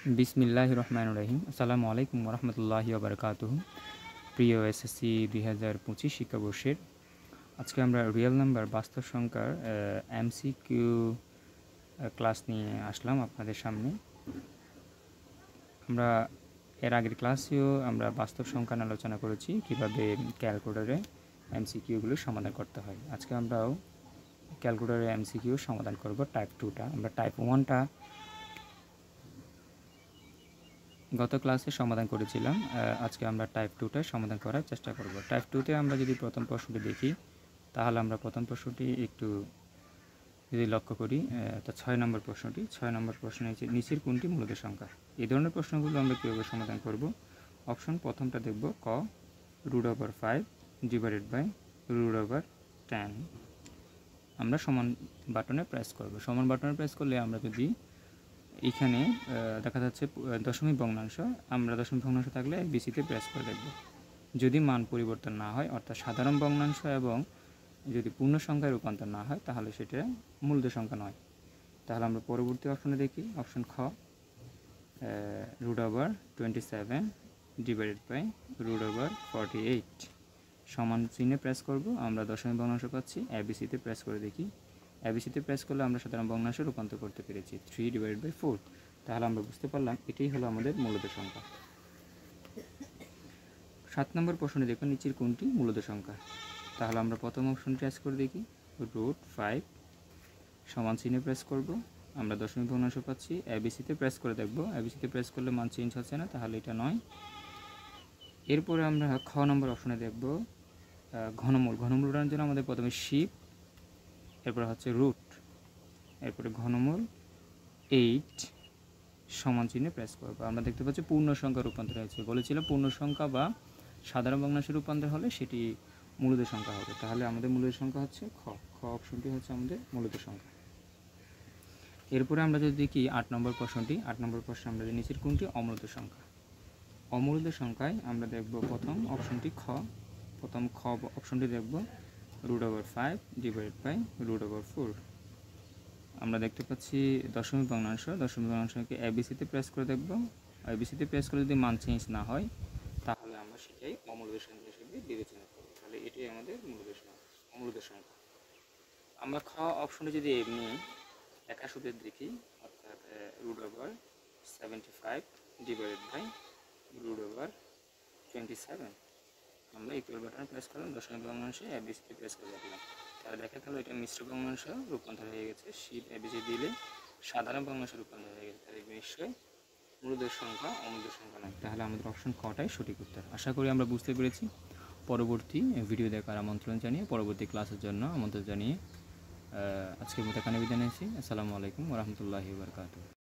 বিসমিল্লাহির রহমানির রহিম। আসসালামু আলাইকুম ওয়া রাহমাতুল্লাহি ওয়া বারাকাতুহু। প্রিয় এসএসসি ২০২৫ শিক্ষাবর্ষের আজকে আমরা রিয়েল নাম্বার বাস্তব সংখ্যার এমসিকিউ ক্লাস নিয়ে আসলাম আপনাদের সামনে। আমরা এর আগের ক্লাসেও আমরা বাস্তব সংখ্যা নিয়ে আলোচনা করেছি, কিভাবে ক্যালকুলেটরে এমসিকিউগুলো সমাধান করতে হয়। আজকে আমরাও ক্যালকুলেটরে এমসিকিউ সমাধান করব টাইপ 2টা। আমরা টাইপ 1টা গত ক্লাসে সমাধান করেছিলাম। আজকে আমরা টাইপ 2টা সমাধান করার চেষ্টা করব। টাইপ 2তে আমরা যদি প্রথম প্রশ্নটি দেখি, তাহলে আমরা প্রথম প্রশ্নটি একটু যদি লক্ষ্য করি, তো 6 নম্বর প্রশ্নটি। 6 নম্বর প্রশ্ন হচ্ছে নিচের কোনটি মূলত সংখ্যা। এই ধরনের প্রশ্নগুলো আমরা কীভাবে সমাধান করব? অপশন প্রথমটা দেখব, ক √5 ডিভাইডেড বাই √10। আমরা সমান বাটনে প্রেস করব। সমান বাটনে প্রেস করলে আমরা যদি এখানে দেখা যাচ্ছে দশমিক ভগ্নাংশ, আমরা দশমিক ভগ্নাংশ থাকলে বিসিতে প্রেস করে দেখব। যদি মান পরিবর্তন না হয়, অর্থাৎ সাধারণ ভগ্নাংশ এবং যদি পূর্ণ সংখ্যায় রূপান্তর না হয়, তাহলে সেটা মূলত সংখ্যা নয়। তাহলে আমরা পরবর্তী অপশনে দেখি, অপশন খ √27 ডিভাইডেড বাই √48 সমান চিহ্নে প্রেস করব। আমরা দশমিক ভগ্নাংশ পাচ্ছি, এবিসিতে প্রেস করে দেখি। এবিসিতে প্রেস করলে আমরা সাধারণ ভগ্নাংশে রূপান্তর করতে পেরেছি 3/4। তাহলে আমরা বুঝতে পারলাম এটাই হলো আমাদের মূলত সংখ্যা। 7 নম্বর প্রশ্নে দেখুন, নিচের কোনটি মূলত সংখ্যা। তাহলে আমরা প্রথম অপশন প্রেস করে দেখি, √5 সমান চিহ্নে প্রেস করব। আমরা দশমিক ভগ্নাংশ পাচ্ছি, এবিসিতে প্রেস করে দেখব। এবিসিতে প্রেস করলে মান চেঞ্জ হচ্ছে না, তাহলে এটা নয়। এরপরে আমরা খ নম্বর অপশনে দেখব ঘনমূল। ঘনমূলটার জন্য আমাদের প্রথমে শিপ, এরপরে হচ্ছে রুট, এরপরে ঘনমূল 8 সমান চিহ্নে প্রেস করবো। আমরা দেখতে পাচ্ছি পূর্ণ সংখ্যা রূপান্তর হয়েছে। বলেছিল পূর্ণ সংখ্যা বা সাধারণ ভগ্নাংশে রূপান্তর হলে সেটি মূলত সংখ্যা হবে। তাহলে আমাদের মূলত সংখ্যা হচ্ছে খ অপশনটি হচ্ছে আমাদের মূলত সংখ্যা। এরপরে আমরা যদি দেখি 8 নম্বর প্রশ্নটি। 8 নম্বর প্রশ্ন আমরা নিচের কোনটি অমূলত সংখ্যা। অমূলত সংখ্যায় আমরা দেখব প্রথম অপশনটি খ। প্রথম খ অপশনটি দেখব √5 ডিভাইডেড বাই √4। আমরা দেখতে পাচ্ছি দশমিক ভগ্নাংশ। দশমিক ভগ্নাংশকে এবিসিতে প্রেস করে দেখব। এবিসিতে প্রেস করে যদি মান চেঞ্জ না হয়, তাহলে আমরা সেটাই অমূলত সংখ্যা হিসেবে বিবেচনা করব। তাহলে এটাই আমাদের অমূলত সংখ্যা। আমরা খ অপশনে যদি এমনি একা সূত্রে দেখি, অর্থাৎ √75 ডিভাইডেড বাই √27, আমরা ইকুয়াল বাটনে প্রেস করলাম, দশমিক ভগ্নাংশে এবিসিতে প্রেস করে দেখলাম। তাহলে দেখা গেল এটা মিশ্র ভগ্নাংশ রূপান্তর হয়ে গেছে। শিপ এবিসি দিলে সাধারণ ভগ্নাংশ রূপান্তর হয়ে গেছে। তাহলে নিশ্চয়ই মূলত সংখ্যা অমূলত সংখ্যা নয়। তাহলে আমাদের অপশন কটাই সঠিক উত্তর। আশা করি আমরা বুঝতে পেরেছি। পরবর্তী ভিডিও দেখার আমন্ত্রণ জানিয়ে, পরবর্তী ক্লাসের জন্য আমন্ত্রণ জানিয়ে আজকের মতো এখানে বিদায় নিচ্ছি। আসসালামু আলাইকুম ওয়া রাহমাতুল্লাহি ওয়া বারাকাতুহু।